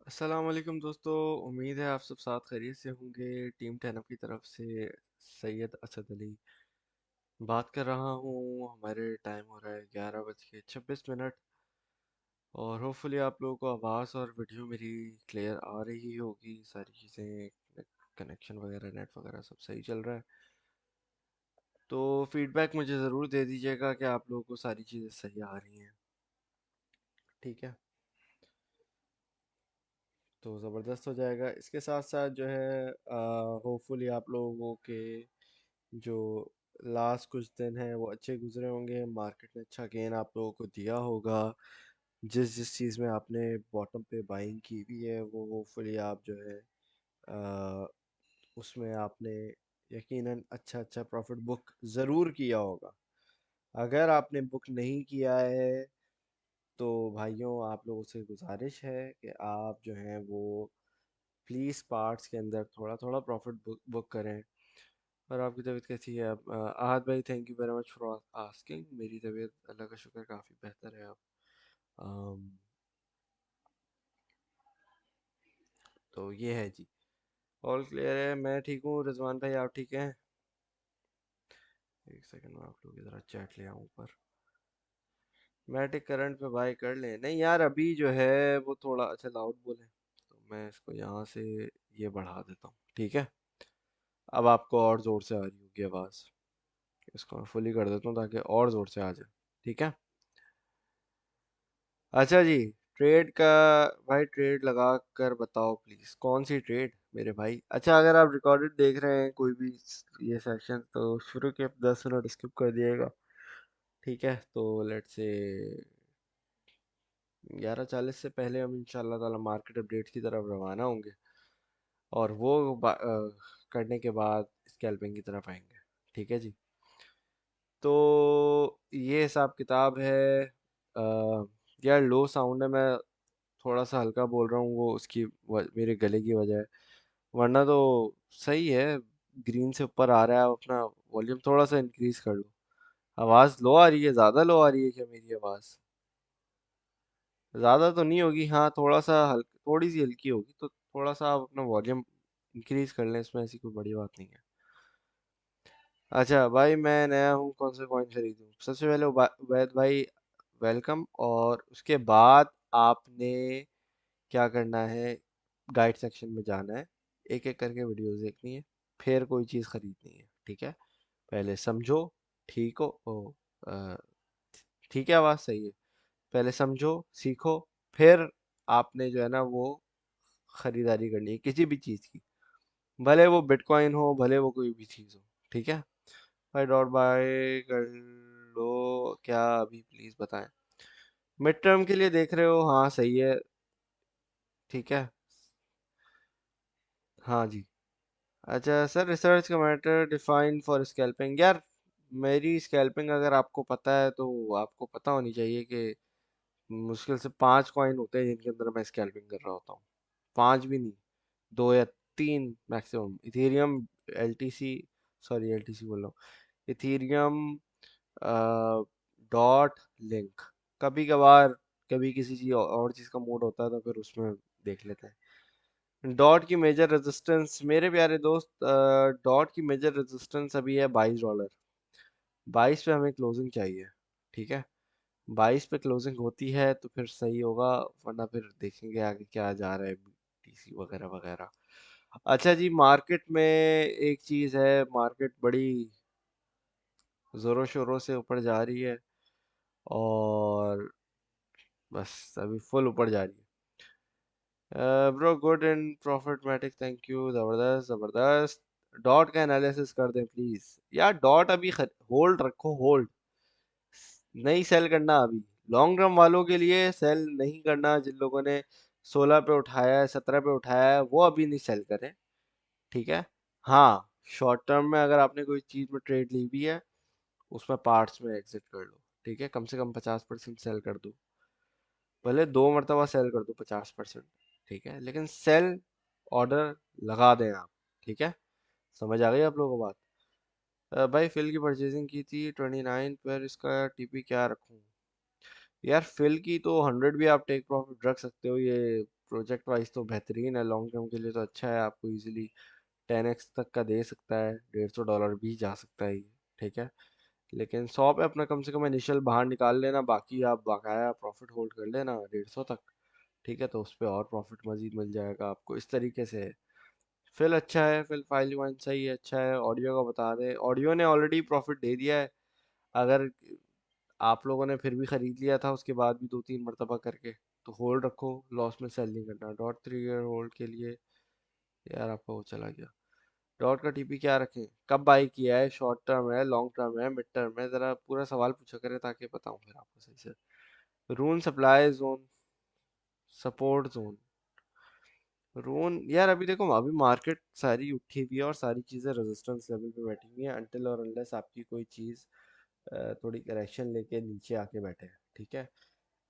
अस्सलाम वालेकुम दोस्तों। उम्मीद है आप सब साथ खैरियत से होंगे। टीम 10 की तरफ से सैयद असद अली बात कर रहा हूँ। हमारे टाइम हो रहा है 11:26। और होपफुली आप लोगों को आवाज़ और वीडियो मेरी क्लियर आ रही होगी। सारी चीज़ें, कनेक्शन वगैरह, नेट वगैरह सब सही चल रहा है। तो फीडबैक मुझे ज़रूर दे दीजिएगा कि आप लोगों को सारी चीज़ें सही आ रही हैं। ठीक है, तो ज़बरदस्त हो जाएगा। इसके साथ साथ जो है होपफुली आप लोगों के जो लास्ट कुछ दिन हैं वो अच्छे गुजरे होंगे। मार्केट ने अच्छा गेन आप लोगों को दिया होगा। जिस जिस चीज़ में आपने बॉटम पे बाइंग की हुई है वो होपफुली आप जो है अ, उसमें आपने यकीनन अच्छा अच्छा प्रॉफिट बुक ज़रूर किया होगा। अगर आपने बुक नहीं किया है तो भाइयों आप लोगों से गुजारिश है कि आप जो हैं वो प्लीज़ पार्ट्स के अंदर थोड़ा थोड़ा प्रॉफिट बुक करें। और आपकी तबीयत कैसी है? आप आहद भाई, thank you very much for asking. मेरी तबीयत अल्लाह का शुक्र काफ़ी बेहतर है अब। अम, तो ये है जी, ऑल क्लियर है। मैं ठीक हूँ। रिजवान भाई आप ठीक हैं? एक सेकंड में आप लोग की ज़रा चैट ले आऊँ ऊपर। मैटिक करंट पे बाय कर लें? नहीं यार, अभी जो है वो थोड़ा अच्छा लाउड बोले तो मैं इसको यहाँ से ये बढ़ा देता हूँ। ठीक है, अब आपको और ज़ोर से आ रही होगी आवाज़। इसको मैं फुली कर देता हूँ ताकि और ज़ोर से आ जाए। ठीक है, अच्छा जी। ट्रेड का भाई, ट्रेड लगा कर बताओ प्लीज, कौन सी ट्रेड मेरे भाई? अच्छा, अगर आप रिकॉर्डेड देख रहे हैं कोई भी ये सेशन तो शुरू के 10 मिनट स्किप कर दिएगा। ठीक है, तो लेट्स से 11:40 से पहले हम इंशाल्लाह ताला मार्केट अपडेट की तरफ रवाना होंगे और वो करने के बाद स्कैल्पिंग की तरफ आएंगे। ठीक है जी, तो ये हिसाब किताब है। यार लो साउंड है, मैं थोड़ा सा हल्का बोल रहा हूँ, वो उसकी मेरे गले की वजह है। वरना तो सही है। ग्रीन से ऊपर आ रहा है। आप अपना वॉल्यूम थोड़ा सा इंक्रीज कर लो। आवाज़ लो आ रही है? ज़्यादा लो आ रही है क्या मेरी आवाज़? ज़्यादा तो नहीं होगी, हाँ थोड़ा सा थोड़ी सी हल्की होगी। तो थोड़ा सा आप अपना वॉल्यूम इंक्रीज कर लें, इसमें ऐसी कोई बड़ी बात नहीं है। अच्छा भाई, मैं नया हूँ, कौन सा कॉइन खरीदूँ? सबसे पहले वैद भाई वेलकम। और उसके बाद आपने क्या करना है, गाइड सेक्शन में जाना है, एक एक करके वीडियोस देखनी है, फिर कोई चीज़ खरीदनी है। ठीक है, पहले समझो। ठीक हो अ, ठीक है, आवाज़ सही है। पहले समझो, सीखो, फिर आपने जो है ना वो खरीदारी करनी है किसी भी चीज़ की। भले वो बिटकॉइन हो, भले वो कोई भी चीज़ हो। ठीक है भाई, डॉट बाय कर लो क्या अभी? प्लीज़ बताएं। मिड टर्म के लिए देख रहे हो? हाँ सही है। ठीक है, हाँ जी। अच्छा सर, रिसर्च का मैटर डिफाइन फॉर स्कैल्पिंग। यार मेरी स्कैल्पिंग अगर आपको पता है तो आपको पता होनी चाहिए कि मुश्किल से 5 कॉइन होते हैं जिनके अंदर मैं स्कैल्पिंग कर रहा होता हूँ। 5 भी नहीं, 2 या 3 maximum. Ethereum, LTC, sorry LTC बोल रहा हूँ, इथेरियम, डॉट, लिंक। कभी कभार कभी किसी चीज और चीज़ का मूड होता है तो फिर उसमें देख लेते हैं। डॉट की मेजर रेजिस्टेंस मेरे प्यारे दोस्त, डॉट की मेजर रेजिस्टेंस अभी है $22। 22 पे हमें क्लोजिंग चाहिए। ठीक है, 22 पे क्लोजिंग होती है तो फिर सही होगा, वरना फिर देखेंगे आगे क्या जा रहा है, BTC वगैरह वगैरह। अच्छा जी, मार्केट में एक चीज़ है, मार्केट बड़ी ज़ोरों शोरों से ऊपर जा रही है और बस अभी फुल ऊपर जा रही है। ब्रो गुड इन प्रॉफिटमेटिक, थैंक यू, ज़बरदस्त ज़बरदस्त। डॉट का एनालिसिस कर दें प्लीज़। यार डॉट अभी होल्ड रखो, होल्ड, नहीं सेल करना अभी। लॉन्ग टर्म वालों के लिए सेल नहीं करना। जिन लोगों ने 16 पे उठाया है, 17 पे उठाया है, वो अभी नहीं सेल करें। ठीक है, हाँ शॉर्ट टर्म में अगर आपने कोई चीज़ में ट्रेड ली हुई है, उसमें पार्ट्स में एग्जिट कर लो। ठीक है, कम से कम 50% सेल कर दो। भले 2 मरतबा सेल कर दो 50%। ठीक है, लेकिन सेल ऑर्डर लगा दें आप। ठीक है, समझ आ गई आप लोगों को बात? भाई फिल की परचेजिंग की थी 29 पर, इसका टीपी क्या रखूं? यार फिल की तो 100 भी आप टेक प्रॉफिट रख सकते हो। ये प्रोजेक्ट वाइज तो बेहतरीन है, लॉन्ग टर्म के लिए तो अच्छा है, आपको इजीली 10x तक का दे सकता है, $150 भी जा सकता है ये, ठीक है। लेकिन 100 पे अपना कम से कम इनिशियल बाहर निकाल लेना, बाकी आप बकाया प्रॉफिट होल्ड कर लेना 150 तक, ठीक है। तो उस पर और प्रॉफिट मजीद मिल जाएगा आपको, इस तरीके से है। फिल अच्छा है, फिल फाइल वन सही है, अच्छा है। ऑडियो का बता दें, ऑडियो ने ऑलरेडी प्रॉफिट दे दिया है। अगर आप लोगों ने फिर भी खरीद लिया था उसके बाद भी 2-3 मरतबा करके, तो होल्ड रखो, लॉस में सेल नहीं करना। डॉट 3 ईयर होल्ड के लिए यार आपका वो चला गया। डॉट का टीपी क्या रखें, कब बाई किया है, शॉर्ट टर्म है, लॉन्ग टर्म है, मिड टर्म है, ज़रा पूरा सवाल पूछा करें ताकि बताऊं फिर आपको सही से। रून सप्लाई जोन, सपोर्ट जोन, रून यार अभी देखो, अभी मार्केट सारी उठी हुई है और सारी चीज़ें रेजिस्टेंस लेवल पे बैठी हुई हैं, अनटिल और अनलेस आपकी कोई चीज़ थोड़ी करेक्शन लेके नीचे आके बैठे हैं, ठीक है।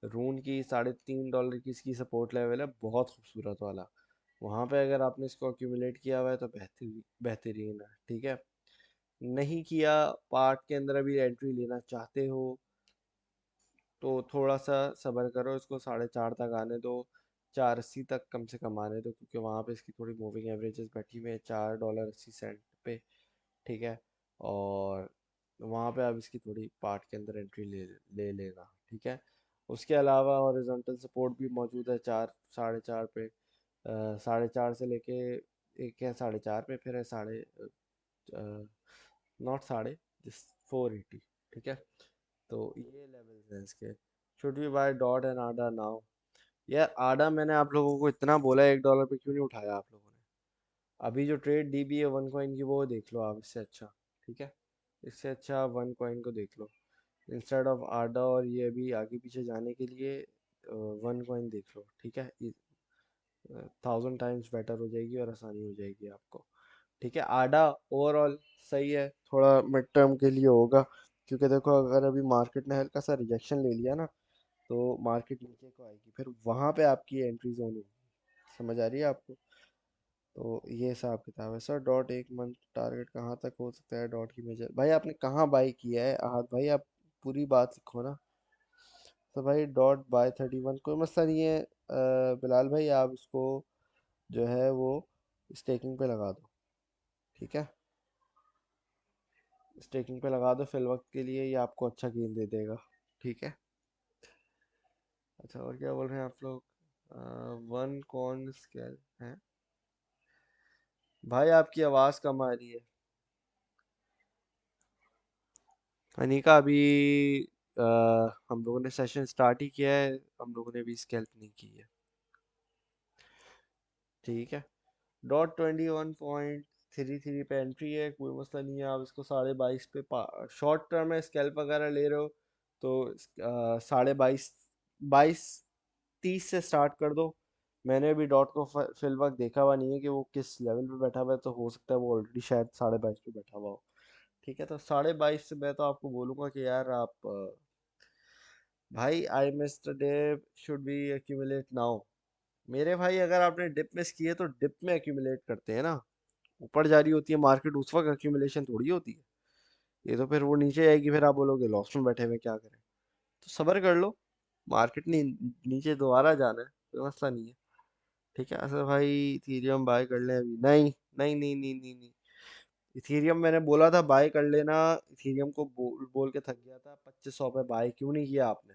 रून की $3.5 की इसकी सपोर्ट लेवल है, बहुत खूबसूरत वाला। वहाँ पे अगर आपने इसको अक्यूमुलेट किया हुआ है तो बेहतरीन बेहतरीन है, ठीक है। नहीं किया, पार्ट के अंदर अभी एंट्री लेना चाहते हो तो थोड़ा सा सब्र करो, इसको 4.5 तक आने दो, 4.80 तक कम से कम आने दो, क्योंकि वहाँ पे इसकी थोड़ी मूविंग एवरेजेस बैठी हुई है $4.80 पे, ठीक है। और वहाँ पे आप इसकी थोड़ी पार्ट के अंदर एंट्री ले लेना, ठीक है। उसके अलावा हॉरिजॉन्टल सपोर्ट भी मौजूद है 4 4.5 पे, 4.5 से लेके एक है 4.5 पे, फिर है साढ़े नॉट साढ़े, जिस 480, ठीक है। तो ये लेवल्स हैं इसके। Should we buy dot and आडा नाउ, यार आडा मैंने आप लोगों को इतना बोला है, $1 पे क्यों नहीं उठाया आप लोगों ने। अभी जो ट्रेड डी बी है वन कॉइन की, वो देख लो आप, इससे अच्छा, ठीक है। इससे अच्छा आप वन कॉइन को देख लो इंस्टेड ऑफ आडा, और ये अभी आगे पीछे जाने के लिए वन कॉइन देख लो, ठीक है। 1000 टाइम्स बेटर हो जाएगी और आसानी हो जाएगी आपको, ठीक है। आडा ओवरऑल सही है, थोड़ा मिड टर्म के लिए होगा, क्योंकि देखो अगर अभी मार्केट ने हल्का सा रिजेक्शन ले लिया ना, तो मार्केट नीचे को आएगी, फिर वहां पे आपकी एंट्री जोन होगी, समझ आ रही है आपको। तो ये हिसाब किताब है सर। डॉट एक मंथ टारगेट कहाँ तक हो सकता है, डॉट की मेजर भाई आपने कहाँ बाई किया है, आहद भाई आप पूरी बात लिखो ना। तो भाई डॉट बाय 31 कोई मसला नहीं है, बिलाल भाई आप इसको जो है वो स्टेकिंग पे लगा दो, ठीक है। स्टेकिंग पे लगा दो, फिल वक्त के लिए ये आपको अच्छा गेन दे देगा, ठीक है। अच्छा और क्या बोल रहे हैं आप लोग, वन कौन स्केल है भाई, आपकी आवाज़ कम आ रही है। अनिका अभी आ, हम लोगों ने सेशन स्टार्ट ही किया है, हम लोगों ने अभी स्केल्प नहीं की है, ठीक है। डॉट 21.33 पे एंट्री है, कोई मसला नहीं है, आप इसको 22.5 पे शॉर्ट टर्म है, स्कैल्प वगैरह ले रहे हो तो 22.5 22:30 से स्टार्ट कर दो। मैंने अभी डॉट को फिल वक्त देखा हुआ नहीं है कि वो किस लेवल पे बैठा हुआ है, तो हो सकता है वो ऑलरेडी शायद 22.5 पे बैठा हुआ हो, ठीक है। तो 22.5 से मैं तो आपको बोलूँगा कि यार आप भाई I miss the day, should be accumulate now. मेरे भाई अगर आपने डिप मिस किए तो डिप में एक्यूमुलेट करते हैं ना, ऊपर जा रही होती है मार्केट उस वक्त एक्यूमुलेशन थोड़ी होती है। ये तो फिर वो नीचे आएगी, फिर आप बोलोगे लॉस में बैठे हुए क्या करें। तो सब्र कर लो, मार्केट ने नीचे दोबारा जाना है, कोई मसला नहीं है, ठीक है। असर भाई इथीरियम बाय कर लें अभी, नहीं नहीं नहीं नहीं नहीं नहीं। इथीरियम मैंने बोला था बाय कर लेना, इथीरियम को बोल बोल के थक गया था, 2500 पे बाय क्यों नहीं किया आपने,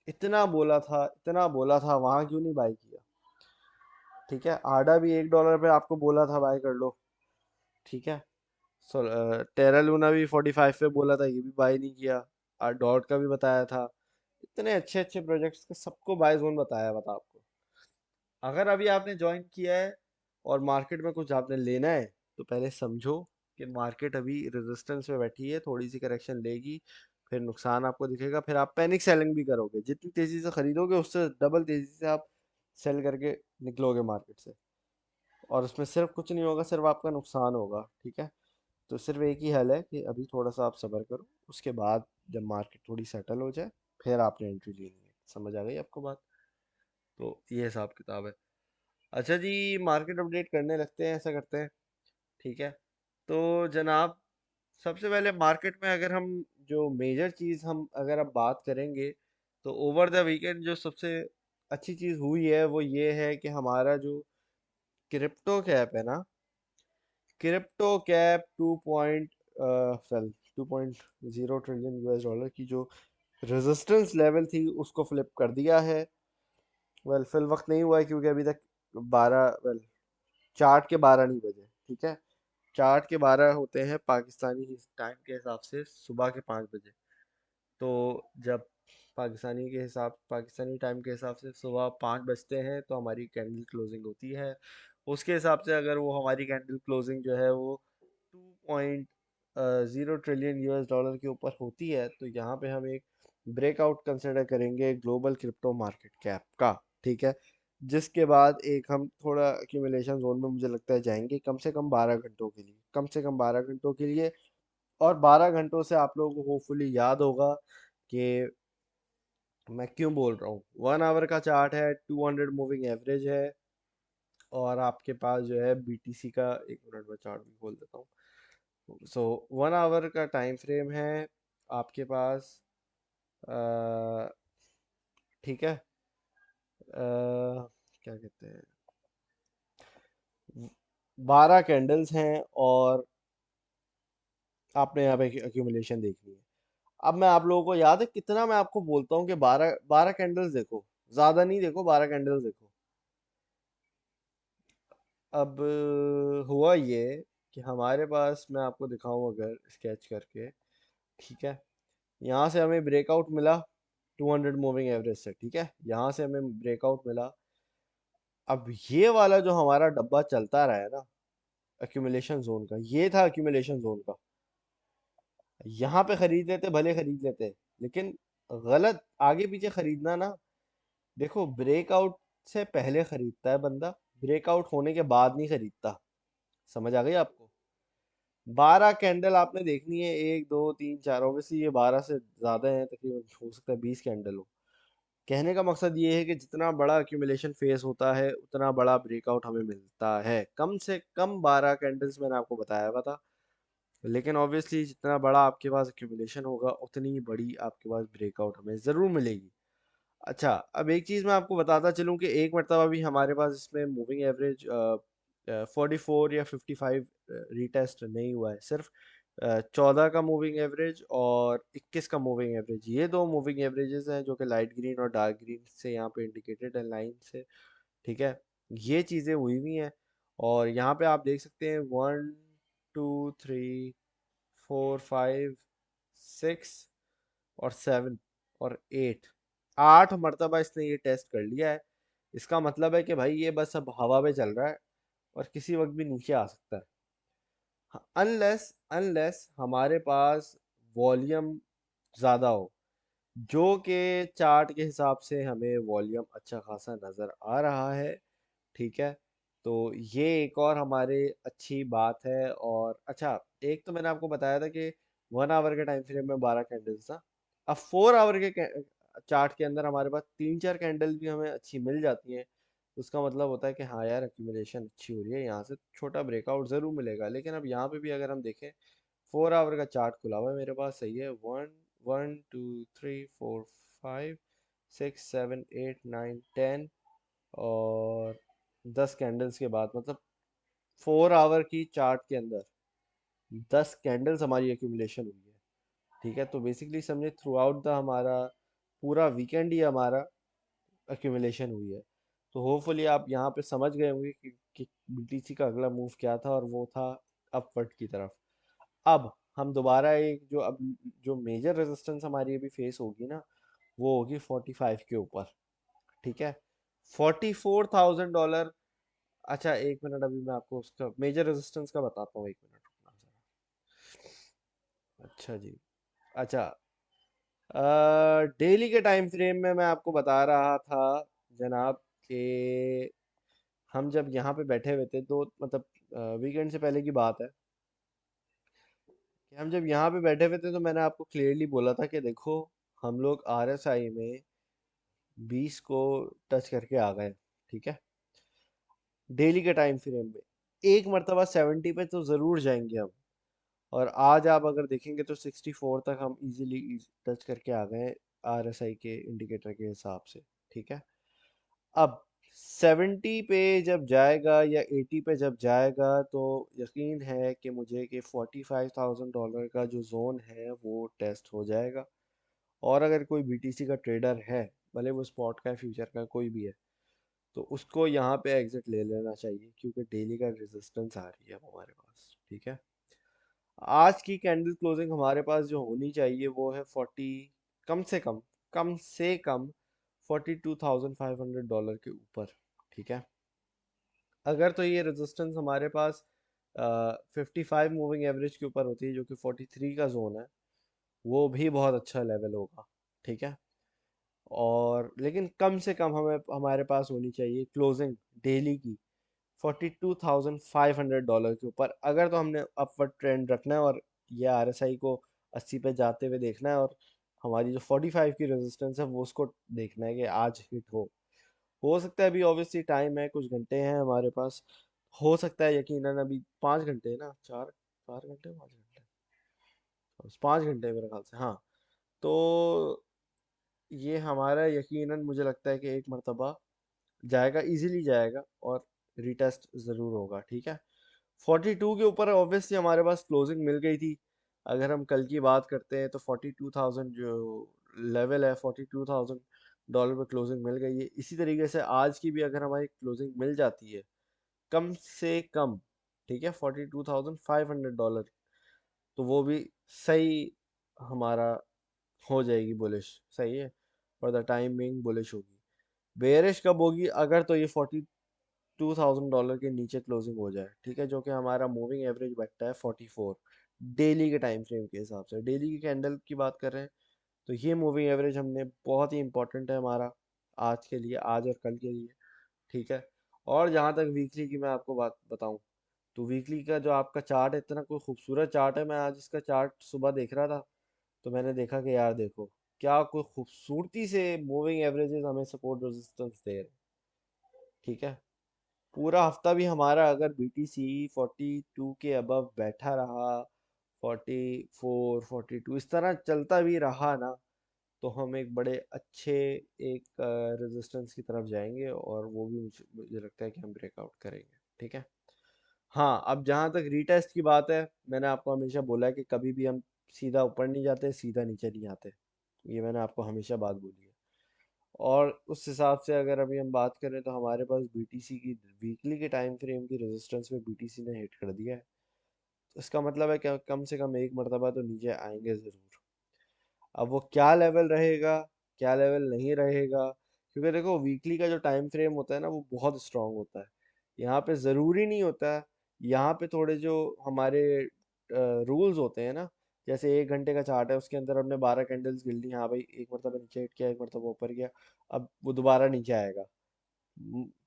इतना बोला था, वहां क्यों नहीं बाय किया, ठीक है। आडा भी $1 पे आपको बोला था बाय कर लो, ठीक है। सो टेरा लूना भी 45 पे बोला था, ये भी बाय नहीं किया। डॉट का भी बताया था, इतने अच्छे अच्छे प्रोजेक्ट्स के सबको बाय जोन बताया, बता आपको। अगर अभी आपने ज्वाइन किया है और मार्केट में कुछ आपने लेना है, तो पहले समझो कि मार्केट अभी रेजिस्टेंस में बैठी है, थोड़ी सी करेक्शन लेगी, फिर नुकसान आपको दिखेगा, फिर आप पैनिक सेलिंग भी करोगे, जितनी तेजी से खरीदोगे उससे डबल तेजी से आप सेल करके निकलोगे मार्केट से, और उसमें सिर्फ कुछ नहीं होगा, सिर्फ आपका नुकसान होगा, ठीक है। तो सिर्फ एक ही हल है कि अभी थोड़ा सा आप सब्र करो, उसके बाद जब मार्केट थोड़ी सेटल हो जाए फिर आपने एंट्री लेनी है, समझ आ गई आपको बात। तो ये हिसाब किताब है। अच्छा जी, मार्केट अपडेट करने लगते हैं, ऐसा करते हैं, ठीक है। तो जनाब, सबसे पहले मार्केट में अगर हम जो मेजर चीज़ हम अगर अब बात करेंगे, तो ओवर द वीकेंड जो सबसे अच्छी चीज़ हुई है वो ये है कि हमारा जो क्रिप्टो कैप है ना, crypto cap 2.0 trillion US dollar की जो रेजिस्टेंस लेवल थी उसको फ्लिप कर दिया है। वेल फिल वक्त नहीं हुआ है क्योंकि अभी तक 12 चार्ट के 12 नहीं बजे, ठीक है। चार्ट के 12 होते हैं पाकिस्तानी टाइम के हिसाब से सुबह के 5 बजे। तो जब पाकिस्तानी टाइम के हिसाब से सुबह 5 बजते हैं तो हमारी कैंडल क्लोजिंग होती है। उसके हिसाब से अगर वो हमारी कैंडल क्लोजिंग जो है वो 2.0 ट्रिलियन यूएस डॉलर के ऊपर होती है तो यहाँ पे हम एक ब्रेकआउट कंसिडर करेंगे ग्लोबल क्रिप्टो मार्केट कैप का, ठीक है। जिसके बाद एक हम थोड़ा एक्यूमुलेशन जोन में मुझे लगता है जाएंगे कम से कम 12 घंटों के लिए, कम से कम 12 घंटों के लिए। और 12 घंटों से आप लोगों को होपफुली याद होगा कि मैं क्यों बोल रहा हूँ। 1 आवर का चार्ट है, 200 मूविंग एवरेज है, और आपके पास जो है बीटीसी का, 1 मिनट में चार्ट भी खोल देता हूँ। सो 1 आवर का टाइम फ्रेम है आपके पास, अ, ठीक है। क्या कहते हैं, 12 कैंडल्स हैं और आपने यहाँ पे एक्यूमुलेशन देखनी है। अब मैं आप लोगों को याद है कितना मैं आपको बोलता हूँ कि 12 12 कैंडल्स देखो, ज्यादा नहीं देखो, 12 कैंडल्स देखो। अब हुआ ये कि हमारे पास, मैं आपको दिखाऊं अगर स्केच करके, ठीक है। यहाँ से हमें ब्रेकआउट मिला 200 मूविंग एवरेज से, ठीक है, यहाँ से हमें ब्रेकआउट मिला। अब ये वाला जो हमारा डब्बा चलता रहा है ना एक्यूमुलेशन जोन का, ये था एक्यूमुलेशन जोन का। यहाँ पे खरीद लेते, भले खरीद लेते, लेकिन गलत आगे पीछे खरीदना ना। देखो ब्रेकआउट से पहले खरीदता है बंदा, ब्रेकआउट होने के बाद नहीं खरीदता। समझ आ गई आपको। 12 कैंडल आपने देखनी है, 1 2 3 4, ओबियसली ये 12 से ज्यादा है, तकरीबन हो सकता है 20 कैंडल हो। कहने का मकसद ये है कि जितना बड़ा एक्यूमुलेशन फेस होता है उतना बड़ा ब्रेकआउट हमें मिलता है। कम से कम 12 कैंडल्स मैंने आपको बताया हुआ था, लेकिन ऑब्वियसली जितना बड़ा आपके पास एक्यूमुलेशन होगा उतनी बड़ी आपके पास ब्रेकआउट हमें ज़रूर मिलेगी। अच्छा, अब एक चीज़ मैं आपको बताता चलूँ कि एक मरतबा भी हमारे पास इसमें मूविंग एवरेज 44 या 55 रीटेस्ट नहीं हुआ है। सिर्फ 14 का मूविंग एवरेज और 21 का मूविंग एवरेज, ये दो मूविंग एवरेजेस हैं जो कि लाइट ग्रीन और डार्क ग्रीन से यहाँ पे इंडिकेटेड है लाइन से, ठीक है। ये चीज़ें हुई हुई हैं, और यहाँ पे आप देख सकते हैं 1 2 3 4 5 6 और 7 और 8, 8 मरतबा इसने ये टेस्ट कर लिया है। इसका मतलब है कि भाई ये बस अब हवा में चल रहा है और किसी वक्त भी नीचे आ सकता है। अनलेस अनलेस हमारे पास वॉल्यूम ज़्यादा हो, जो कि चार्ट के हिसाब से हमें वॉल्यूम अच्छा खासा नज़र आ रहा है, ठीक है। तो ये एक और हमारे अच्छी बात है। और अच्छा, एक तो मैंने आपको बताया था कि 1 आवर के टाइम फ्रेम में 12 कैंडल्स था। अब 4 आवर के चार्ट के अंदर हमारे पास 3 4 कैंडल भी हमें अच्छी मिल जाती हैं, तो उसका मतलब होता है कि हाँ यार एक्यूमुलेशन अच्छी हो रही है, यहाँ से छोटा ब्रेकआउट ज़रूर मिलेगा। लेकिन अब यहाँ पे भी अगर हम देखें, 4 आवर का चार्ट खुला हुआ है मेरे पास, सही है। 1 1 2 3 4 5 6 7 8 9 10, और 10 कैंडल्स के बाद, मतलब 4 आवर की चार्ट के अंदर 10 कैंडल्स हमारी एक्यूमुलेशन हुई है, ठीक है। तो बेसिकली समझे थ्रू आउट द हमारा पूरा वीकेंड ही हमारा एक्यूमुलेशन हुई है। तो होपफुली आप यहाँ पे समझ गए होंगे कि बीटीसी का अगला मूव क्या था, और वो था अपवर्ड की तरफ। अब हम दोबारा एक जो मेजर रेजिस्टेंस हमारी अभी फेस होगी ना, वो होगी 45 के ऊपर, ठीक है। $44,000। अच्छा एक मिनट, अभी मैं आपको उसका मेजर रेजिस्टेंस का बताता हूँ, 1 मिनट रुकना जरा। अच्छा जी। अच्छा, डेली के टाइम फ्रेम में मैं आपको बता रहा था जनाब कि हम जब यहाँ पे बैठे हुए थे, तो मतलब वीकेंड से पहले की बात है कि हम जब यहाँ पे बैठे हुए थे तो मैंने आपको क्लियरली बोला था कि देखो हम लोग आरएसआई में 20 को टच करके आ गए, ठीक है। डेली के टाइम फ्रेम में एक मरतबा 70 पे तो ज़रूर जाएंगे हम। और आज आप अगर देखेंगे तो 64 तक हम इजीली टच करके आ गए आरएसआई के इंडिकेटर के हिसाब से, ठीक है। अब 70 पे जब जाएगा या 80 पे जब जाएगा तो यकीन है कि मुझे कि $45,000 का जो जोन है वो टेस्ट हो जाएगा। और अगर कोई बीटीसी का ट्रेडर है, भले वो स्पॉट का फ्यूचर का कोई भी है, तो उसको यहाँ पे एग्जिट ले लेना चाहिए, क्योंकि डेली का रेजिस्टेंस आ रही है वो हमारे पास। ठीक है, आज की कैंडल क्लोजिंग हमारे पास जो होनी चाहिए वो है 40, कम से कम, कम से कम $42,500 के ऊपर। ठीक है, अगर तो ये रेजिस्टेंस हमारे पास 55 मूविंग एवरेज के ऊपर होती है, जो कि 43 का जोन है, वो भी बहुत अच्छा लेवल होगा। ठीक है, और लेकिन कम से कम हमें हमारे पास होनी चाहिए क्लोजिंग डेली की $42,500 के ऊपर, अगर तो हमने अपवर्ड ट्रेंड रखना है और ये आरएसआई को 80 पे जाते हुए देखना है, और हमारी जो 45 की रेजिस्टेंस है वो उसको देखना है कि आज हिट हो सकता है। अभी ऑब्वियसली टाइम है, कुछ घंटे हैं हमारे पास, हो सकता है यकीनन अभी 5 घंटे है ना, 4 4 घंटे, 5 घंटे, 5 घंटे मेरे ख्याल से, हाँ। तो ये हमारा यकीनन मुझे लगता है कि एक मर्तबा जाएगा, इजीली जाएगा, और रिटेस्ट ज़रूर होगा। ठीक है, 42 के ऊपर ऑब्वियसली हमारे पास क्लोजिंग मिल गई थी। अगर हम कल की बात करते हैं तो 42,000 जो लेवल है, $42,000 पे क्लोजिंग मिल गई है। इसी तरीके से आज की भी अगर हमारी क्लोजिंग मिल जाती है, कम से कम, ठीक है, $42,500, तो वो भी सही हमारा हो जाएगी, बुलिश सही है, for the time being bullish होगी। बेयरिश कब होगी? अगर तो ये $42,000 के नीचे क्लोजिंग हो जाए, ठीक है, जो कि हमारा मूविंग एवरेज बैठता है 44 डेली के टाइम फ्रेम के हिसाब से, डेली की कैंडल की बात कर रहे हैं। तो ये मूविंग एवरेज हमने बहुत ही इंपॉर्टेंट है हमारा आज के लिए, आज और कल के लिए। ठीक है, और जहाँ तक वीकली की मैं आपको बात बताऊं, तो वीकली का जो आपका चार्ट है, इतना कोई खूबसूरत चार्ट है, मैं आज इसका चार्ट सुबह देख रहा था, तो मैंने देखा कि यार देखो क्या कोई खूबसूरती से मूविंग एवरेजेस हमें सपोर्ट रेजिस्टेंस दे रहे हैं। ठीक है, पूरा हफ्ता भी हमारा अगर बीटीसी 42 के अबव बैठा रहा, 44 42 इस तरह चलता भी रहा ना, तो हम एक बड़े अच्छे एक रेजिस्टेंस की तरफ जाएंगे, और वो भी मुझे लगता है कि हम ब्रेकआउट करेंगे। ठीक है, हाँ, अब जहाँ तक रीटेस्ट की बात है, मैंने आपको हमेशा बोला है कि कभी भी हम सीधा ऊपर नहीं जाते, सीधा नीचे नहीं आते, ये मैंने आपको हमेशा बात बोली है। और उस हिसाब से अगर अभी हम बात करें तो हमारे पास बीटीसी की वीकली के टाइम फ्रेम की रेजिस्टेंस में बीटीसी ने हिट कर दिया है, तो इसका मतलब है कि कम से कम एक मरतबा तो नीचे आएंगे ज़रूर। अब वो क्या लेवल रहेगा, क्या लेवल नहीं रहेगा, क्योंकि देखो वीकली का जो टाइम फ्रेम होता है ना, वो बहुत स्ट्रांग होता है। यहाँ पे ज़रूरी नहीं होता है, यहाँ पे थोड़े जो हमारे रूल्स होते हैं ना, जैसे 1 घंटे का चार्ट है, उसके अंदर हमने 12 कैंडल्स गिन ली, हाँ भाई एक मरतबा नीचे हिट किया, एक मरतबा ऊपर गया, अब वो दोबारा नीचे आएगा,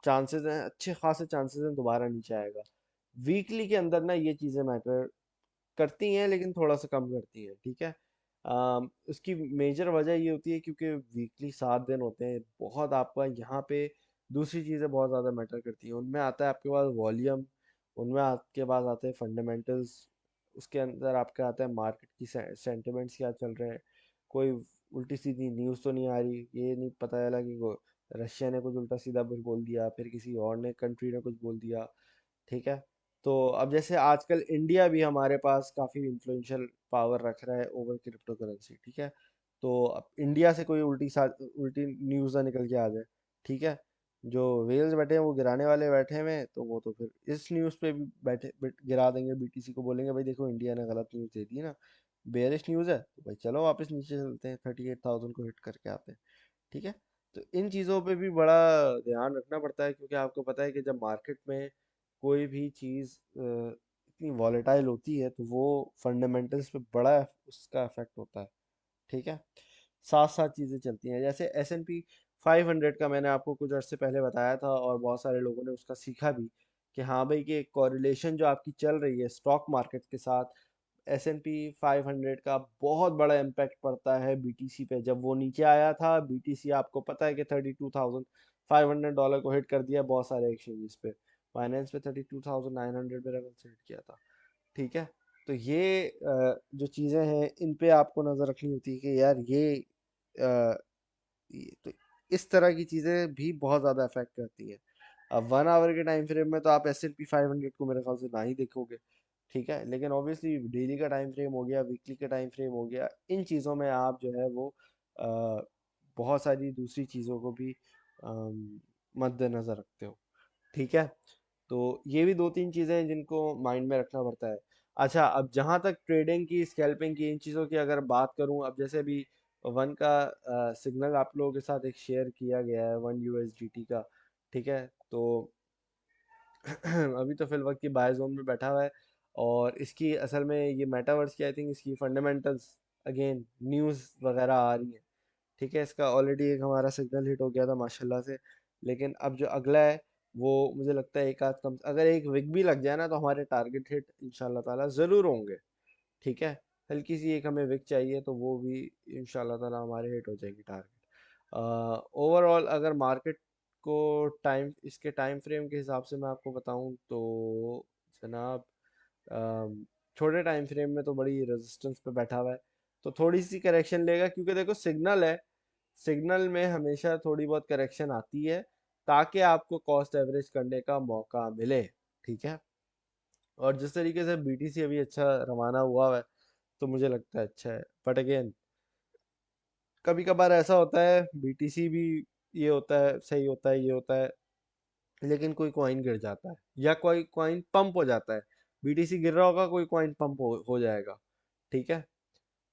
चांसेस हैं, अच्छे खासे चांसेस हैं दोबारा नीचे आएगा। वीकली के अंदर ना ये चीज़ें मैटर करती हैं, लेकिन थोड़ा सा कम करती हैं। ठीक है, उसकी मेजर वजह ये होती है क्योंकि वीकली 7 दिन होते हैं, बहुत आपका यहाँ पे दूसरी चीज़ें बहुत ज़्यादा मैटर करती हैं। उनमें आता है आपके पास वॉल्यूम, उनमें आपके पास आते हैं फंडामेंटल्स, उसके अंदर आपके आता है मार्केट की सेंटिमेंट्स क्या चल रहे हैं, कोई उल्टी सीधी न्यूज़ तो नहीं आ रही, ये नहीं पता चला कि रशिया ने कुछ उल्टा सीधा कुछ बोल दिया, फिर किसी और ने कंट्री ने कुछ बोल दिया। ठीक है, तो अब जैसे आजकल इंडिया भी हमारे पास काफ़ी इन्फ्लुएंशियल पावर रख रहा है ओवर क्रिप्टो करेंसी। ठीक है, तो अब इंडिया से कोई उल्टी न्यूज़ ना निकल के आ जाए। ठीक है, जो वेल्स बैठे हैं वो गिराने वाले बैठे हुए हैं, तो वो तो फिर इस न्यूज़ पे भी गिरा देंगे, बीटीसी को बोलेंगे भाई देखो इंडिया ने गलत न्यूज़ दे दी ना, बेयरिश न्यूज़ है, तो भाई चलो वापस नीचे चलते हैं, 38,000 को हिट करके आते हैं। ठीक है, तो इन चीज़ों पे भी बड़ा ध्यान रखना पड़ता है, क्योंकि आपको पता है कि जब मार्केट में कोई भी चीज़ इतनी वॉलेटाइल होती है, तो वो फंडामेंटल्स पे बड़ा उसका इफेक्ट होता है। ठीक है, साथ साथ चीज़ें चलती हैं, जैसे S&P 500 का मैंने आपको कुछ अर्से पहले बताया था, और बहुत सारे लोगों ने उसका सीखा भी, कि हाँ भाई कि कोरिलेशन जो आपकी चल रही है स्टॉक मार्केट के साथ, S&P 500 का बहुत बड़ा इम्पैक्ट पड़ता है बीटीसी पे। जब वो नीचे आया था बीटीसी, आपको पता है कि $32,500 को हिट कर दिया बहुत सारे एक्सचेंजेस पे, फाइनेंस पे 32,900 पे लेवल से हिट किया था। ठीक है, तो ये जो चीज़ें हैं इन पे आपको नज़र रखनी होती है कि यार ये, तो इस तरह की चीज़ें भी बहुत ज़्यादा अफेक्ट करती हैं। अब 1 आवर के टाइम फ्रेम में तो आप S&P 500 को मेरे ख्याल से ना ही देखोगे, ठीक है, लेकिन ऑब्वियसली डेली का टाइम फ्रेम हो गया, वीकली का टाइम फ्रेम हो गया, इन चीज़ों में आप जो है वो अ, बहुत सारी दूसरी चीज़ों को भी मद्देनज़र रखते हो, ठीक है। तो ये भी दो तीन चीज़ें हैं जिनको माइंड में रखना पड़ता है। अच्छा, अब जहाँ तक ट्रेडिंग की, स्कैल्पिंग की, इन चीज़ों की अगर बात करूँ, अब जैसे अभी वन का सिग्नल आप लोगों के साथ एक शेयर किया गया है 1 USDT का, ठीक है, तो अभी तो फिल वक्त की बाय जोन में बैठा हुआ है, और इसकी असल में ये मेटावर्स की आई थिंक इसकी फंडामेंटल्स अगेन न्यूज़ वगैरह आ रही हैं, ठीक है। इसका ऑलरेडी एक हमारा सिग्नल हिट हो गया था माशाल्लाह से, लेकिन अब जो अगला है वो मुझे लगता है एक आध कम, अगर एक विक भी लग जाए ना तो हमारे टारगेट हिट इंशाल्लाह ताला ज़रूर होंगे, ठीक है। हल्की सी एक हमें विक चाहिए तो वो भी इंशाल्लाह ताला हमारे हिट हो जाएगी टारगेट। ओवरऑल अगर मार्केट को टाइम, इसके टाइम फ्रेम के हिसाब से मैं आपको बताऊं तो जनाब, अम, छोटे टाइम फ्रेम में तो बड़ी रेजिस्टेंस पे बैठा हुआ है, तो थोड़ी सी करेक्शन लेगा, क्योंकि देखो सिग्नल है, सिग्नल में हमेशा थोड़ी बहुत करेक्शन आती है ताकि आपको कॉस्ट एवरेज करने का मौका मिले, ठीक है। और जिस तरीके से बीटीसी अभी अच्छा रवाना हुआ है तो मुझे लगता है अच्छा है, बट अगेन कभी कभार ऐसा होता है बीटीसी भी, ये होता है सही होता है, ये होता है, लेकिन कोई कॉइन गिर जाता है या कोई कॉइन पंप हो जाता है, बीटीसी गिर रहा होगा, कोई कॉइन पंप हो जाएगा, ठीक है।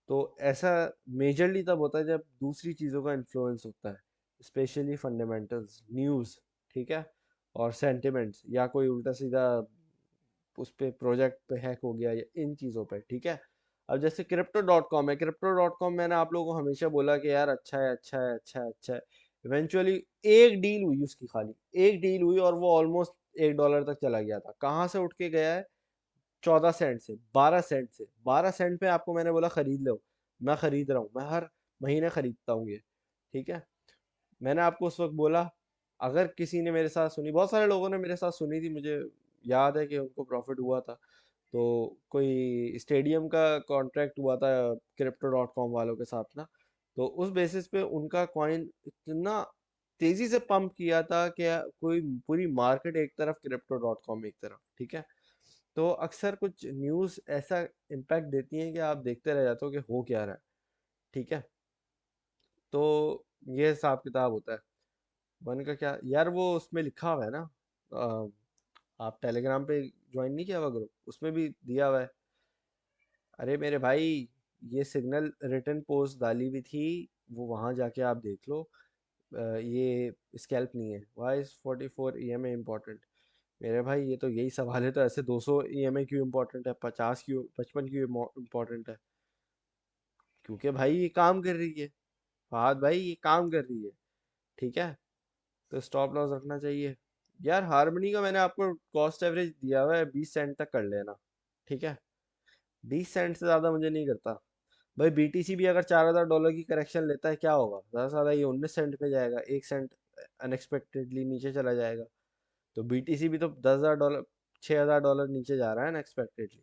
तो ऐसा मेजरली तब होता है जब दूसरी चीज़ों का इन्फ्लुएंस होता है, स्पेशली फंडामेंटल्स, न्यूज़, ठीक है, और सेंटिमेंट्स, या कोई उल्टा सीधा उस पे प्रोजेक्ट पे हैक हो गया, या इन चीज़ों पे, ठीक है। अब जैसे crypto.com है, crypto.com मैंने आप लोगों को हमेशा बोला कि यार अच्छा है, अच्छा है, अच्छा है, अच्छा है। इवेंचुअली एक डील हुई उसकी, खाली एक डील हुई, और वो ऑलमोस्ट $1 तक चला गया था, कहाँ से उठ के गया है, 14 सेंट से 12 सेंट से, 12 सेंट पे आपको मैंने बोला खरीद लो, मैं खरीद रहा हूँ, मैं हर महीने खरीदता हूँ ये, ठीक है। मैंने आपको उस वक्त बोला, अगर किसी ने मेरे साथ सुनी, बहुत सारे लोगों ने मेरे साथ सुनी थी, मुझे याद है कि उनको प्रॉफिट हुआ था, तो कोई स्टेडियम का कॉन्ट्रैक्ट हुआ था crypto.com वालों के साथ ना, तो उस बेसिस पे उनका कॉइन इतना तेजी से पंप किया था कि कोई पूरी मार्केट एक तरफ, crypto.com एक तरफ, ठीक है। तो अक्सर कुछ न्यूज़ ऐसा इम्पैक्ट देती हैं कि आप देखते रह जाते हो कि हो क्या रहा है, ठीक है। तो ये हिसाब किताब होता है। वन का क्या यार, वो उसमें लिखा हुआ है ना, आप टेलीग्राम पे ज्वाइन नहीं किया हुआ ग्रुप, उसमें भी दिया हुआ है। अरे मेरे भाई, ये सिग्नल रिटर्न पोस्ट डाली हुई थी, वो वहां जाके आप देख लो। ये स्कैल्प नहीं है। Why is 44 EMA important? मेरे भाई ये तो यही सवाल है, तो ऐसे 200 EMA क्यों इम्पोर्टेंट है, 50 क्यों, 55 क्यों इम्पोर्टेंट है? क्योंकि भाई ये काम कर रही है, फहद भाई ये काम कर रही है, ठीक है। तो स्टॉप लॉस रखना चाहिए। यार हार्मनी का मैंने आपको कॉस्ट एवरेज दिया हुआ है, 20 सेंट तक कर लेना, ठीक है। 20 सेंट से ज़्यादा मुझे नहीं करता। भाई बीटीसी भी अगर $4,000 की करेक्शन लेता है क्या होगा, ज़्यादा से ज़्यादा ये 19 सेंट पे जाएगा, 1 सेंट अनएक्सपेक्टेडली नीचे चला जाएगा। तो बीटीसी भी तो $10,000, $6,000 नीचे जा रहा है अनएक्सपेक्टेडली।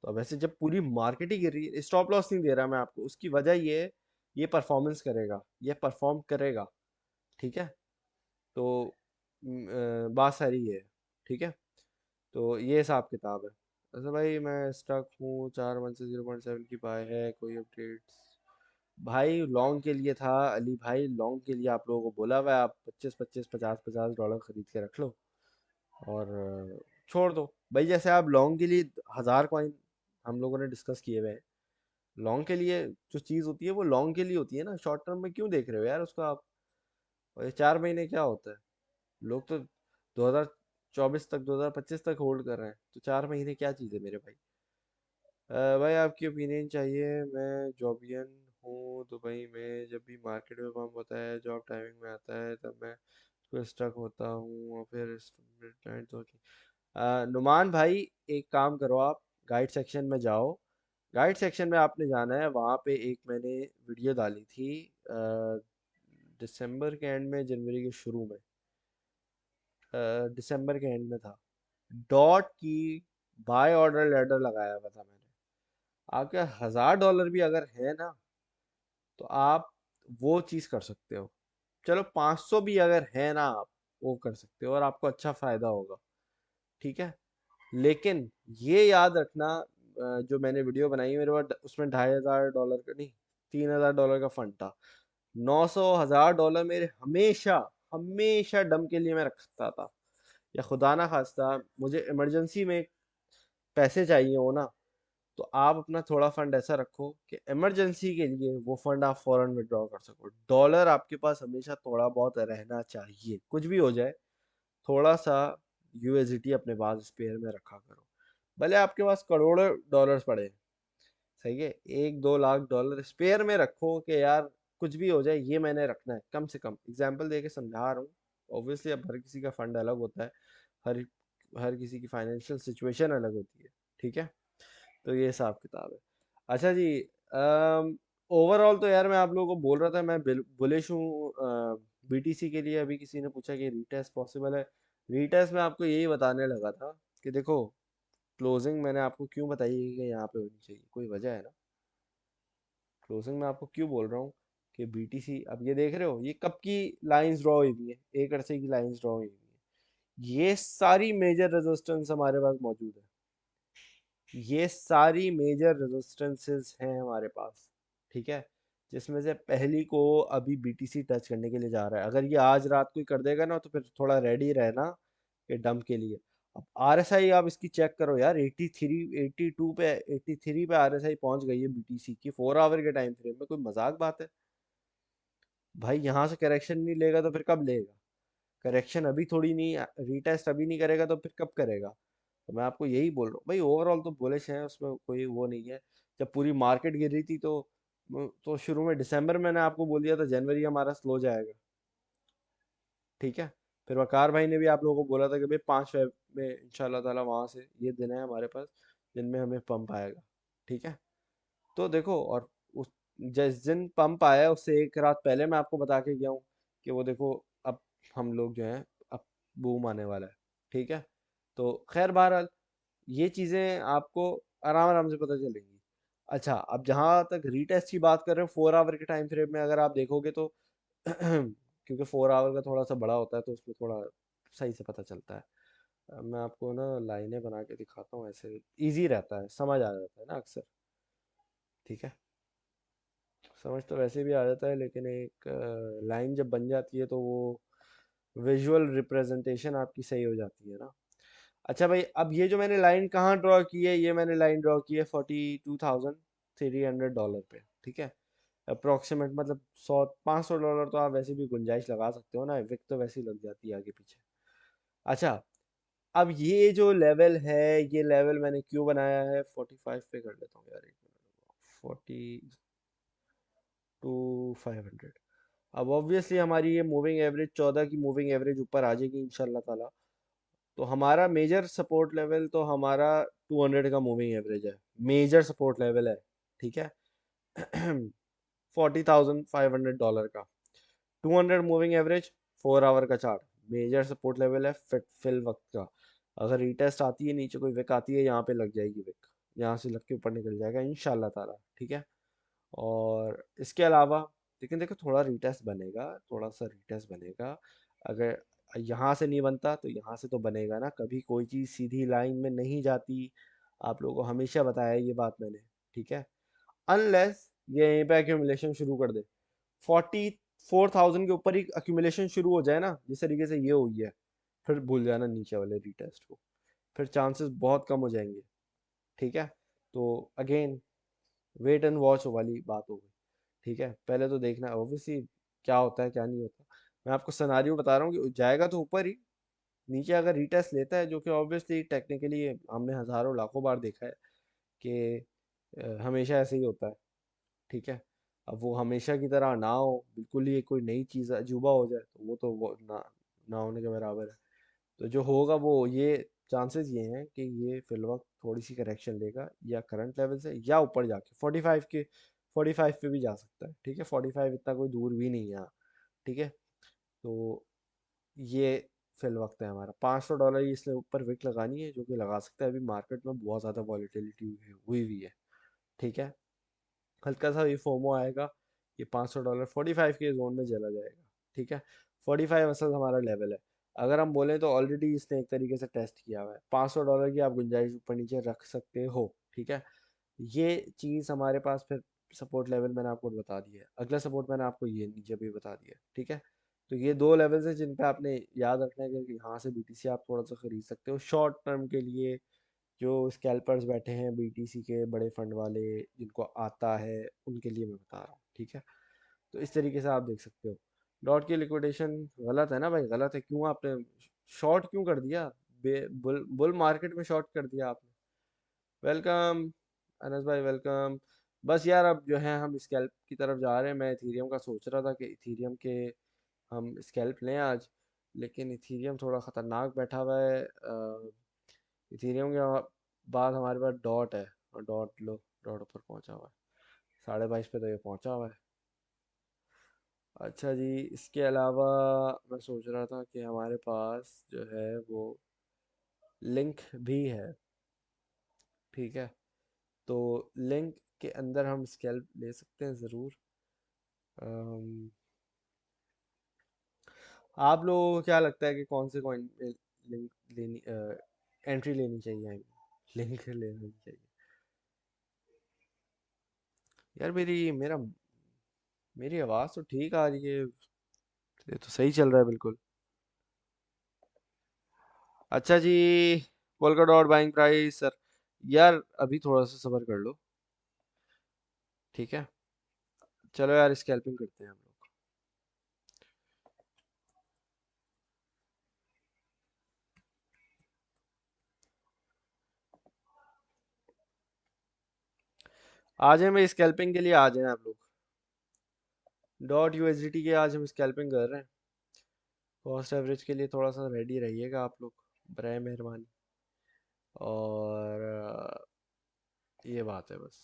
तो अब ऐसे जब पूरी मार्केट ही गिर रही है, स्टॉप लॉस नहीं दे रहा मैं आपको, उसकी वजह ये है, ये परफॉर्मेंस करेगा, ये परफॉर्म करेगा, ठीक है। तो बात सारी ये है, ठीक है। तो ये हिसाब किताब है। वैसे भाई मैं स्टक हूँ, 4 मंथ से 0.7 की बाय है, कोई अपडेट्स? भाई लॉन्ग के लिए था अली भाई, लॉन्ग के लिए आप लोगों को बोला हुआ है, आप 25-25, 50-50 डॉलर खरीद के रख लो, और छोड़ दो भाई। जैसे आप लॉन्ग के लिए 1,000 कॉइन हम लोगों ने डिस्कस किए हुए हैं, लॉन्ग के लिए जो चीज़ होती है वो लॉन्ग के लिए होती है ना, शॉर्ट टर्म में क्यों देख रहे हो यार उसका आप? और ये 4 महीने क्या होता है, लोग तो 2024 तक, 2025 तक होल्ड कर रहे हैं, तो 4 महीने क्या चीज़ है मेरे भाई। भाई आपकी ओपिनियन चाहिए। मैं जॉबियन हूँ दुबई में, जब भी मार्केट में पंप होता है, जॉब टाइमिंग में आता है, तब मैं तो स्टक होता हूँ, और फिर midnight होती। नुमान भाई, एक काम करो, आप गाइड सेक्शन में जाओ, गाइड सेक्शन में आपने जाना है, वहाँ पे एक मैंने वीडियो डाली थी दिसंबर के एंड में, जनवरी के शुरू में, दिसंबर के एंड में था, डॉट की बाय ऑर्डर लेटर लगाया हुआ था मैंने। आपके $1,000 भी अगर है ना, तो आप वो चीज़ कर सकते हो, चलो 500 भी अगर है ना, आप वो कर सकते हो और आपको अच्छा फायदा होगा। ठीक है, लेकिन ये याद रखना, जो मैंने वीडियो बनाई मेरे पास उसमें $2500 का नहीं, $3000 का फंड था। 900 1000 डॉलर मेरे हमेशा, हमेशा डम के लिए मैं रखता था, या खुदा ना खास्ता मुझे इमरजेंसी में पैसे चाहिए हो ना, तो आप अपना थोड़ा फंड ऐसा रखो कि इमरजेंसी के लिए वो फंड आप फौरन विड्रॉ कर सको। डॉलर आपके पास हमेशा थोड़ा बहुत रहना चाहिए, कुछ भी हो जाए थोड़ा सा यूएसडीटी अपने पास स्पेयर में रखा करो। भले आपके पास करोड़ों डॉलर्स पड़े हैं, सही है, 1 2 लाख डॉलर स्पेयर में रखो कि यार कुछ भी हो जाए ये मैंने रखना है, कम से कम एग्जाम्पल दे के समझा रहा हूँ। ऑब्वियसली अब हर किसी का फंड अलग होता है, हर हर किसी की फाइनेंशियल सिचुएशन अलग होती है। ठीक है, तो ये हिसाब किताब है। अच्छा जी, ओवरऑल तो यार मैं आप लोगों को बोल रहा था मैं बुलिश हूँ बीटीसी के लिए। अभी किसी ने पूछा कि रीटेस्ट पॉसिबल है। रीटेस्ट में आपको यही बताने लगा था कि देखो, क्लोजिंग मैंने आपको क्यों बताई है कि यहाँ पे होनी चाहिए, कोई वजह है ना। क्लोजिंग में आपको क्यों बोल रहा हूँ कि बीटीसी, अब ये देख रहे हो ये कब की लाइंस ड्रॉ हुई हुई है, एक अरसे की लाइंस ड्रॉ हुई हुई है। ये सारी मेजर रेजिस्टेंस हमारे पास मौजूद है, ये सारी मेजर रेजिस्टेंसेस हैं हमारे पास। ठीक है, जिसमें से पहली को अभी बीटीसी टच करने के लिए जा रहा है। अगर ये आज रात को ही कर देगा ना, तो फिर थोड़ा रेडी रहना कि डंप के लिए। अब आरएसआई आप इसकी चेक करो यार, 83 82 पे 83 पे आरएसआई पहुंच गई है बीटीसी की 4 आवर के टाइम फ्रेम में। कोई मजाक बात है भाई? यहाँ से करेक्शन नहीं लेगा तो फिर कब लेगा? करेक्शन अभी थोड़ी नहीं, रीटेस्ट अभी नहीं करेगा तो फिर कब करेगा? तो मैं आपको यही बोल रहा हूँ भाई, ओवरऑल तो बुलिश है, उसमें कोई वो नहीं है। जब पूरी मार्केट गिर रही थी तो शुरू में दिसंबर में मैंने आपको बोल दिया था जनवरी हमारा स्लो जाएगा। ठीक है, फिर वकार भाई ने भी आप लोगों को बोला था कि भाई 5 फेब में इंशाल्लाह ताला वहां से ये दिन है हमारे पास जिनमें हमें पंप आएगा। ठीक है, तो देखो, और उस जिस दिन पंप आया उससे एक रात पहले मैं आपको बता के गया हूँ कि वो देखो, अब हम लोग जो हैं, अब बूम आने वाला है। ठीक है, तो खैर बहरहाल ये चीज़ें आपको आराम आराम से पता चलेंगी। अच्छा, अब जहाँ तक रीटेस्ट की बात कर रहे हो 4 आवर के टाइम फ्रेम में अगर आप देखोगे तो क्योंकि 4 आवर का थोड़ा सा बड़ा होता है तो उसमें थोड़ा सही से पता चलता है। मैं आपको ना लाइनें बना के दिखाता हूँ, ऐसे इजी रहता है, समझ आ जाता है ना अक्सर। ठीक है, समझ तो वैसे भी आ जाता है, लेकिन एक लाइन जब बन जाती है तो वो विजुअल रिप्रेजेंटेशन आपकी सही हो जाती है ना। अच्छा भाई, अब ये जो मैंने लाइन कहाँ ड्रॉ की है, ये मैंने लाइन ड्रॉ की है $42,300 पे। ठीक है, अप्रोक्सीमेट मतलब 100 500 डॉलर तो आप वैसे भी गुंजाइश लगा सकते हो ना, विक तो वैसे ही लग जाती है आगे पीछे। अच्छा, अब ये जो लेवल है, ये लेवल मैंने क्यों बनाया है, 45 पे कर लेता हूँ यार, एक मिनट, 42,500। अब ऑब्वियसली हमारी ये मूविंग एवरेज 14 की मूविंग एवरेज ऊपर आ जाएगी इंशाल्लाह ताला। तो हमारा मेजर सपोर्ट लेवल तो हमारा 200 का मूविंग एवरेज है, मेजर सपोर्ट लेवल है। ठीक है, $40,500 का 200 मूविंग एवरेज, 4 आवर का चार्ट, मेजर सपोर्ट लेवल है फिट फिल वक्त का। अगर रीटेस्ट आती है, नीचे कोई विक आती है, यहाँ पे लग जाएगी विक, यहाँ से लग के ऊपर निकल जाएगा इंशाल्लाह ताला। ठीक है, और इसके अलावा लेकिन देखो, थोड़ा रीटेस्ट बनेगा, थोड़ा सा रीटेस्ट बनेगा। अगर यहाँ से नहीं बनता तो यहाँ से तो बनेगा ना, कभी कोई चीज़ सीधी लाइन में नहीं जाती। आप लोगों को हमेशा बताया ये बात मैंने। ठीक है, अनलेस ये यहीं पे एक्यूमुलेशन शुरू कर दे, 44,000 के ऊपर ही एक्यूमुलेशन शुरू हो जाए ना, जिस तरीके से ये हुई है, फिर भूल जाना नीचे वाले रीटेस्ट को, फिर चांसेस बहुत कम हो जाएंगे। ठीक है, तो अगेन वेट एंड वॉच वाली बात हो गई। ठीक है, पहले तो देखना ऑब्वियसली क्या होता है क्या नहीं होता। मैं आपको सिनेरियो बता रहा हूँ कि जाएगा तो ऊपर ही, नीचे अगर रीटेस्ट लेता है, जो कि ऑब्वियसली टेक्निकली हमने हजारों लाखों बार देखा है कि हमेशा ऐसे ही होता है। ठीक है, अब वो हमेशा की तरह ना हो, बिल्कुल ही कोई नई चीज़ अजूबा हो जाए, तो वो ना होने के बराबर है। तो जो होगा वो ये, चांसेस ये हैं कि ये फिल वक्त थोड़ी सी करेक्शन लेगा, या करंट लेवल से या ऊपर जाके 45 पे भी जा सकता है। ठीक है, 45 इतना कोई दूर भी नहीं है यहाँ। ठीक है, तो ये फिल वक्त है हमारा $500 ही इसलिए ऊपर विक लगानी है, जो कि लगा सकता है। अभी मार्केट में बहुत ज़्यादा वॉलीटिलिटी हुई हुई है। ठीक है, हल्का सा ये फोमो आएगा, ये $500 45 के जोन में चला जाएगा। ठीक है। 45 असल हमारा लेवल है। अगर हम बोलें तो ऑलरेडी इसने एक तरीके से टेस्ट किया हुआ है, $500 की आप गुंजाइश ऊपर नीचे रख सकते हो, ठीक है। ये चीज़ हमारे पास फिर सपोर्ट लेवल मैंने आपको बता दिया है। अगला सपोर्ट मैंने आपको ये नीचे भी बता दिया, ठीक है। तो ये दो लेवल्स हैं जिन पे आपने याद रखना है कि यहाँ से बीटीसी आप थोड़ा सा खरीद सकते हो शॉर्ट टर्म के लिए। जो स्कैल्पर्स बैठे हैं बीटीसी के बड़े फंड वाले, जिनको आता है, उनके लिए मैं बता रहा हूँ, ठीक है। तो इस तरीके से आप देख सकते हो। डॉट की लिक्विडेशन गलत है ना भाई, गलत है। क्यों आपने शॉर्ट क्यों कर दिया? बुल मार्केट में शॉर्ट कर दिया आपने। वेलकम अनस भाई, वेलकम। बस यार अब जो है हम स्कैल्प की तरफ जा रहे हैं। मैं इथीरियम का सोच रहा था कि इथीरियम के हम स्कैल्प लें आज, लेकिन इथीरियम थोड़ा ख़तरनाक बैठा हुआ है। इथीरियम के बाद हमारे पास डॉट है, और डॉट लो, डॉट ऊपर पहुंचा हुआ है 22.5 पे, तो ये पहुंचा हुआ है। अच्छा जी, इसके अलावा मैं सोच रहा था कि हमारे पास जो है वो लिंक भी है, ठीक है। तो लिंक के अंदर हम स्कैल्प ले सकते हैं ज़रूर। अम, आप लोगों को क्या लगता है कि कौन से कॉइन में लिंक लेनी, एंट्री लेनी चाहिए? लिंक लेनी चाहिए? यार मेरी आवाज़ तो ठीक आ रही है, ये तो सही चल रहा है बिल्कुल। अच्छा जी, polka dot buying price sir. यार अभी थोड़ा सा सब्र कर लो, ठीक है। चलो यार स्कैल्पिंग करते हैं हम लोग। आ जाए, मैं स्कैल्पिंग के लिए आ जाए आप लोग। डॉट यूएसडीटी के आज हम स्कैल्पिंग कर रहे हैं। कॉस्ट एवरेज के लिए थोड़ा सा रेडी रहिएगा आप लोग, बराए मेहरबानी। और ये बात है बस।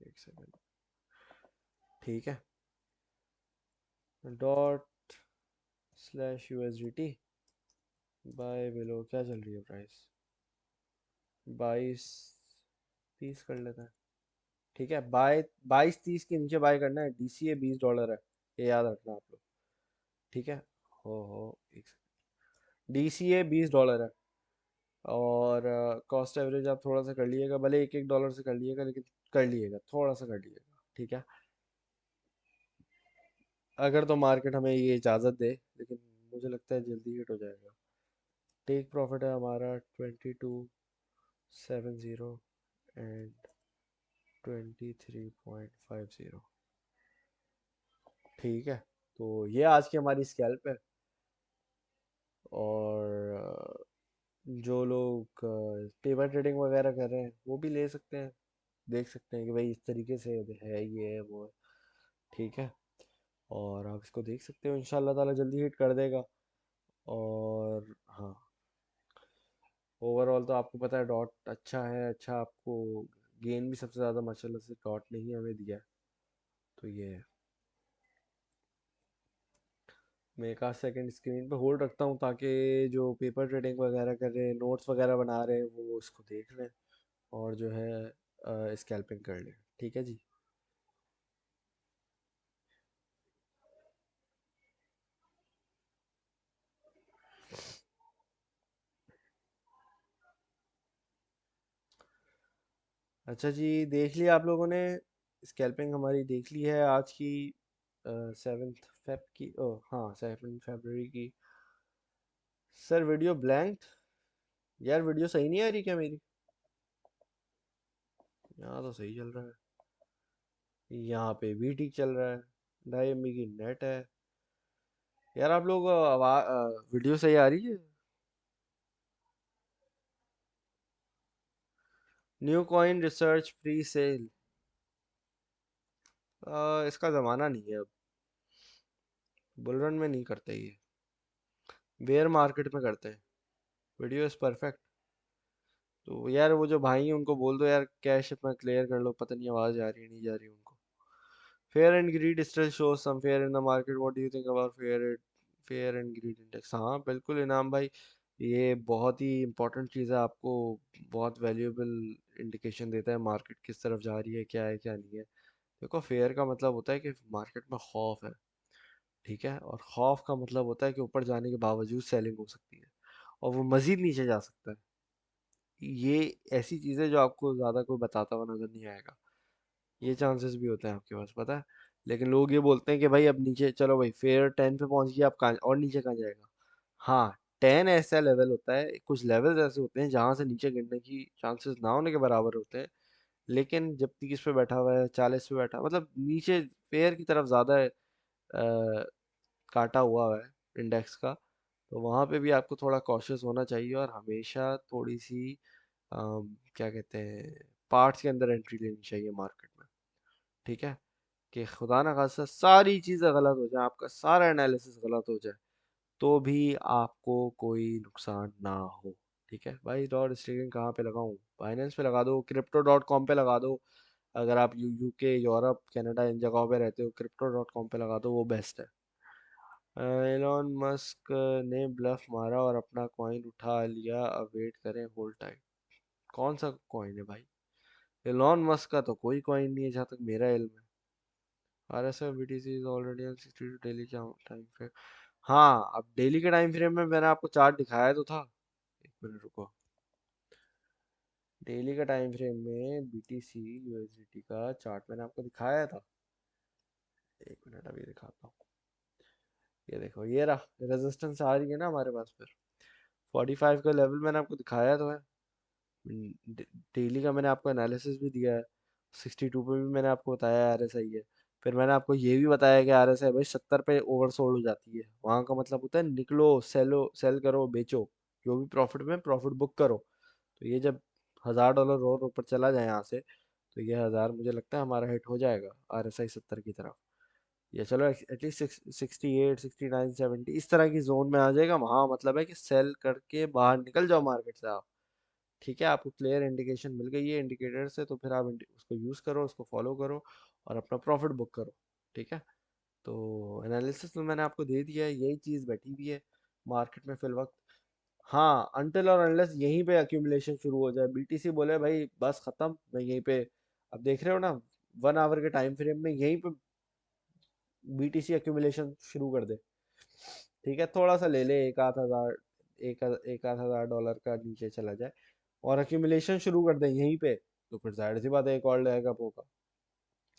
एक सेकंड, ठीक है। Dot slash USDT buy below क्या चल रही है प्राइस? 22.30 कर लेते हैं, ठीक है। 22.30 के नीचे बाय करना है। डीसीए $20 है, ये याद रखना आप लोग, ठीक है। हो एक डीसीए $20 है। और कॉस्ट एवरेज आप थोड़ा सा कर लीजिएगा, भले एक एक डॉलर से कर लीजिएगा, लेकिन कर लीजिएगा, थोड़ा सा कर लीजिएगा, ठीक है। अगर तो मार्केट हमें ये इजाज़त दे, लेकिन मुझे लगता है जल्दी हिट हो जाएगा। टेक प्रॉफिट है हमारा 2270 एंड 23.50, ठीक है। तो ये आज की हमारी स्कैल्प है। और जो लोग पेपर ट्रेडिंग वगैरह कर रहे हैं वो भी ले सकते हैं, देख सकते हैं कि भाई इस तरीके से है, ये है वो है, ठीक है। और आप इसको देख सकते हो, इंशाल्लाह ताला जल्दी हिट कर देगा। और हाँ, ओवरऑल तो आपको पता है डॉट अच्छा है, अच्छा आपको गेन भी सबसे ज़्यादा माशाल्लाह से डॉट ने ही हमें दिया है। तो ये है। मैं एक आध सेकंड स्क्रीन पे होल्ड रखता हूँ, ताकि जो पेपर ट्रेडिंग वगैरह कर रहे हैं, नोट्स वगैरह बना रहे हैं, वो इसको देख लें और जो है स्कैल्पिंग कर लें, ठीक है जी। अच्छा जी, देख लिया आप लोगों ने? स्कैल्पिंग हमारी देख ली है आज की, 7 फेब की, ओ हाँ 7 फरवरी की। Sir video blank? यार वीडियो सही नहीं आ रही क्या मेरी? यहाँ तो सही चल रहा है, यहाँ पे भी ठीक चल रहा है। 2.5 MB की नेट है। यार आप लोग आवाज वीडियो सही आ रही है? New coin research pre sale, इसका ज़माना नहीं है अब। बुलरन में नहीं करते ये, बेयर मार्केट में करते हैं। Video is perfect. तो यार वो जो भाई हैं उनको बोल दो यार, कैश अपना क्लियर कर लो, पता नहीं आवाज़ आ रही है नहीं जा रही उनको। Fear and greed still shows some fear in the market, what do you think about fear and greed index? हाँ बिल्कुल इनाम भाई, ये बहुत ही इंपॉर्टेंट चीज़ है। आपको बहुत वैल्यूएबल इंडिकेशन देता है मार्केट किस तरफ जा रही है, क्या है क्या नहीं है। देखो फेयर का मतलब होता है कि मार्केट में खौफ है, ठीक है, और खौफ का मतलब होता है कि ऊपर जाने के बावजूद सेलिंग हो सकती है और वो मजीद नीचे जा सकता है। ये ऐसी चीज़ है जो आपको ज़्यादा कोई बताता हुआ नजर नहीं आएगा। ये चांसेस भी होते हैं आपके पास, पता है। लेकिन लोग ये बोलते हैं कि भाई अब नीचे चलो भाई, फेयर 10 पे पहुंच गया, अब कहाँ और नीचे कहाँ जाएगा। हाँ, 10 ऐसा लेवल होता है, कुछ लेवल्स ऐसे होते हैं जहां से नीचे गिरने की चांसेस ना होने के बराबर होते हैं। लेकिन जब 30 पे बैठा हुआ है, 40 पे बैठा, मतलब नीचे फेयर की तरफ ज्यादा काटा हुआ है इंडेक्स का, तो वहां पे भी आपको थोड़ा कॉशियस होना चाहिए और हमेशा थोड़ी सी क्या कहते हैं, पार्ट्स के अंदर एंट्री लेनी चाहिए मार्केट में। ठीक है, कि खुदा ना खास्ता सारी चीज़ें गलत हो जाए, आपका सारा एनालिसिस गलत हो जाए, तो भी आपको कोई नुकसान ना हो। ठीक है भाई, डॉट स्टेकिंग कहाँ पे लगाऊं? बाइनेंस पे लगा दो, crypto.com पे लगा दो। अगर आप यूके, यूरोप, कनाडा इन जगहों पे रहते हो, crypto.com पे लगा दो, वो बेस्ट है। एलोन मस्क ने ब्लफ मारा और अपना कॉइन उठा लिया, अब वेट करें, होल्ड टाइट। कौन सा कॉइन है भाई? एलोन मस्क का तो कोई कॉइन नहीं है जहाँ तक मेरा इल्म है। RSI BTC is already on 62 daily time frame. हाँ, अब डेली के टाइम फ्रेम में मैंने आपको चार्ट दिखाया तो था। एक मिनट रुको, डेली का टाइम फ्रेम में BTC USDT का चार्ट मैंने आपको दिखाया था। एक मिनट अभी दिखाता हूँ। ये देखो, ये रहा रेजिस्टेंस आ रही है ना हमारे पास फिर। 45 का लेवल मैंने आपको दिखाया तो है। डेली का मैंने आपको एनालिसिस भी दिया है। 62 पे भी मैंने आपको बताया RSI है। फिर मैंने आपको ये भी बताया कि RSI भाई 70 पे ओवरसोल्ड हो जाती है, वहां का मतलब होता है निकलो, सेल करो, बेचो, जो भी प्रॉफिट में प्रॉफिट बुक करो। तो ये जब $1000 और ऊपर चला जाए यहाँ से, तो ये 1000 मुझे लगता है हमारा हिट हो जाएगा RSI 70 की तरफ। या चलो एटलीस्ट 68, 69, 70 इस तरह की जोन में आ जाएगा, वहां मतलब है कि सेल करके बाहर निकल जाओ मार्केट से आप। ठीक है, आपको क्लियर इंडिकेशन मिल गई है इंडिकेटर से, तो फिर आप उसको यूज़ करो, उसको फॉलो करो और अपना प्रॉफिट बुक करो। ठीक है, तो एनालिसिस तो मैंने आपको दे दिया है, यही चीज़ बैठी हुई है मार्केट में फिल वक्त। हाँ, अनटिल और अनलेस यहीं पे अक्यूमुलेशन शुरू हो जाए, BTC बोले भाई बस खत्म, मैं यहीं पे, अब देख रहे हो ना, 1 आवर के टाइम फ्रेम में यहीं पे BTC अक्यूमुलेशन शुरू कर दे। ठीक है, थोड़ा सा ले ले, एक आध हजार, एक आध हजार डॉलर का नीचे चला जाए और अक्यूमुलेशन शुरू कर दें यहीं पे, तो फिर जाहिर सी बात है एक और बैकअप होगा।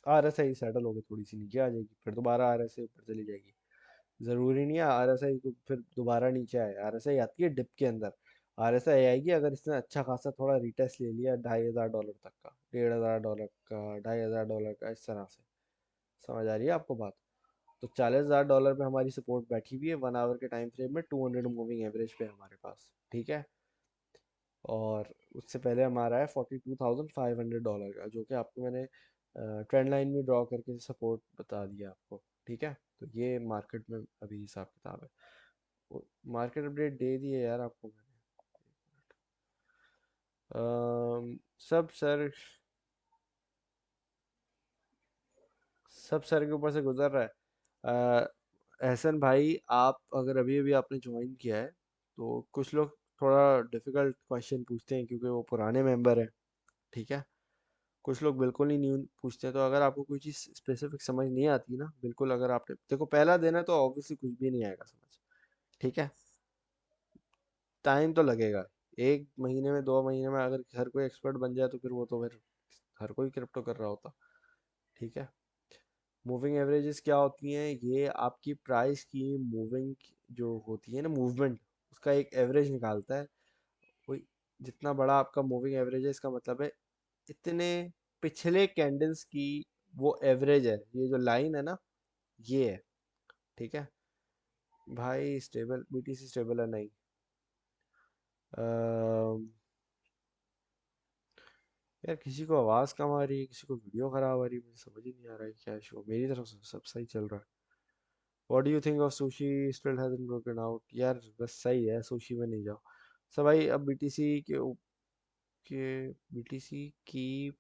RSI सेटल होकर थोड़ी सी नीचे आ जाएगी, फिर दोबारा RSI ऊपर चली जाएगी। जरूरी नहीं है RSI को फिर दोबारा नीचे आए, RSI आती है डिप के अंदर। RSI आएगी अगर इसने अच्छा खासा थोड़ा रिटेस्ट ले लिया $2500 तक का, $1500 का, $2500 का, इस तरह से। समझ आ रही है आपको बात? तो $40,000 पे हमारी सपोर्ट बैठी हुई है 1 आवर के टाइम फ्रेम में, 200 मूविंग एवरेज पे हमारे पास। ठीक है, और उससे पहले हमारा है $42,500 का, जो कि आपको मैंने ट्रेंड लाइन में ड्रॉ करके सपोर्ट बता दिया आपको। ठीक है, तो ये मार्केट में अभी हिसाब किताब है। मार्केट अपडेट दे दिए यार आपको मैंने। सब सर, सब सर के ऊपर से गुजर रहा है। एहसन भाई, आप अगर अभी अभी आपने ज्वाइन किया है, तो कुछ लोग थोड़ा डिफिकल्ट क्वेश्चन पूछते हैं क्योंकि वो पुराने मेंबर हैं। ठीक है, कुछ लोग बिल्कुल ही न्यू पूछते हैं, तो अगर आपको कोई चीज़ स्पेसिफिक समझ नहीं आती ना, बिल्कुल, अगर आपने देखो पहला दिन है तो ऑब्वियसली कुछ भी नहीं आएगा समझ। ठीक है, टाइम तो लगेगा, 1 महीने में, 2 महीने में अगर हर कोई एक्सपर्ट बन जाए तो फिर वो तो फिर हर कोई क्रिप्टो कर रहा होता। ठीक है, मूविंग एवरेजेस क्या होती हैं? ये आपकी प्राइस की मूविंग जो होती है ना, मूवमेंट, उसका एक एवरेज निकालता है कोई। जितना बड़ा आपका मूविंग एवरेज है, इसका मतलब है इतने पिछले कैंडल्स की वो एवरेज है, ये जो लाइन है ना, ये है। ठीक है भाई, स्टेबल BTC स्टेबल है नहीं। अम, यार किसी को आवाज़ कम आ रही है, किसी को वीडियो खराब आ रही है, मुझे समझ ही नहीं आ रहा है क्या इशू। मेरी तरफ से सब सही चल रहा है। What do you think of sushi still hasn't broken out? यार बस सही है, सुशी में नहीं जाओ। सब भाई, अब के BTC की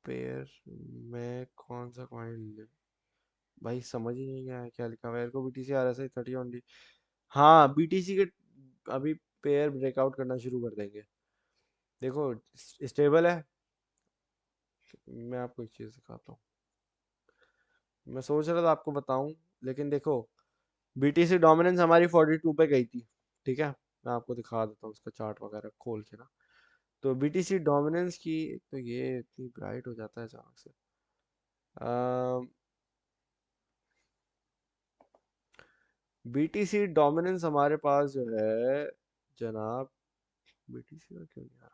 पेयर में कौन सा कॉइन ले? भाई समझ ही नहीं आया क्या लिखा हुआ है को। BTC RSI 30 only. हाँ, BTC के अभी पेयर ब्रेकआउट करना शुरू कर देंगे। देखो, स्टेबल है। मैं आपको एक चीज़ दिखाता हूँ, मैं सोच रहा था आपको बताऊं, लेकिन देखो, बीटीसी डोमिनेंस हमारी 42 पे गई थी, ठीक है। मैं आपको दिखा देता हूँ उसका चार्ट वगैरह खोल के ना। तो बीटीसी डोमिनेंस की, एक तो ये इतनी ब्राइट हो जाता है अचानक से। बीटीसी डोमिनेंस हमारे पास जो है जनाब, बीटीसी का क्यों नहीं आ रहा?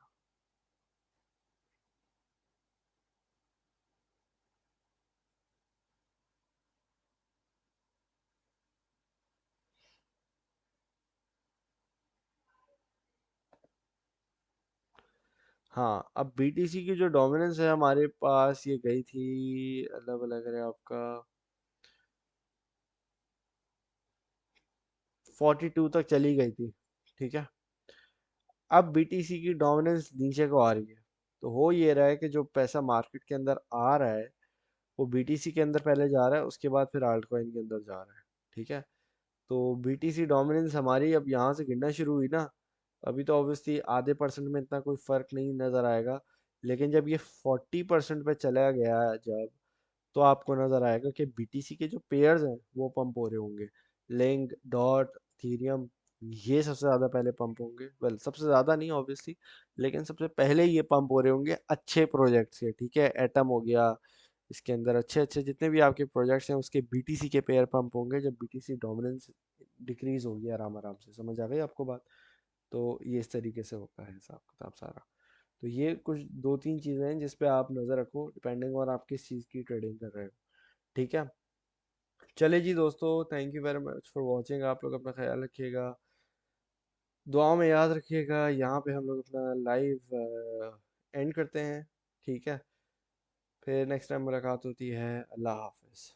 हाँ, अब बीटीसी की जो डोमिनेंस है हमारे पास, ये गई थी, अल्लाह भला करे आपका, 42 तक चली गई थी, ठीक है। अब बीटीसी की डोमिनेंस नीचे को आ रही है। तो हो ये रहा है कि जो पैसा मार्केट के अंदर आ रहा है वो बीटीसी के अंदर पहले जा रहा है, उसके बाद फिर आल्ट कॉइन के अंदर जा रहा है, ठीक है। तो बीटीसी डोमिनेंस हमारी अब यहाँ से गिरना शुरू हुई ना। अभी तो ऑब्वियसली आधे परसेंट में इतना कोई फर्क नहीं नजर आएगा, लेकिन जब ये 40% पे चला गया है जब, तो आपको नजर आएगा कि बीटीसी के जो पेयर्स हैं वो पंप हो रहे होंगे। लिंक, डॉट, थीरियम, ये सबसे ज्यादा पहले पंप होंगे। वेल, सबसे ज्यादा नहीं ऑब्वियसली, लेकिन सबसे पहले ये पंप हो रहे होंगे अच्छे प्रोजेक्ट से, ठीक है। एटम हो गया, इसके अंदर अच्छे अच्छे जितने भी आपके प्रोजेक्ट्स हैं उसके बीटीसी के पेयर पंप होंगे जब बीटीसी डोमिनेंस डिक्रीज होगी आराम आराम से। समझ आ गई आपको बात? तो ये इस तरीके से होता है हिसाब किताब सारा। तो ये कुछ दो तीन चीज़ें हैं जिस पे आप नज़र रखो, डिपेंडिंग और आप किस चीज़ की ट्रेडिंग कर रहे हो, ठीक है। चले जी दोस्तों, thank you very much for watching. आप लोग अपना ख्याल रखिएगा, दुआओं में याद रखिएगा। यहाँ पे हम लोग अपना लाइव एंड करते हैं, ठीक है। फिर नेक्स्ट टाइम मुलाकात होती है। अल्लाह हाफिज़।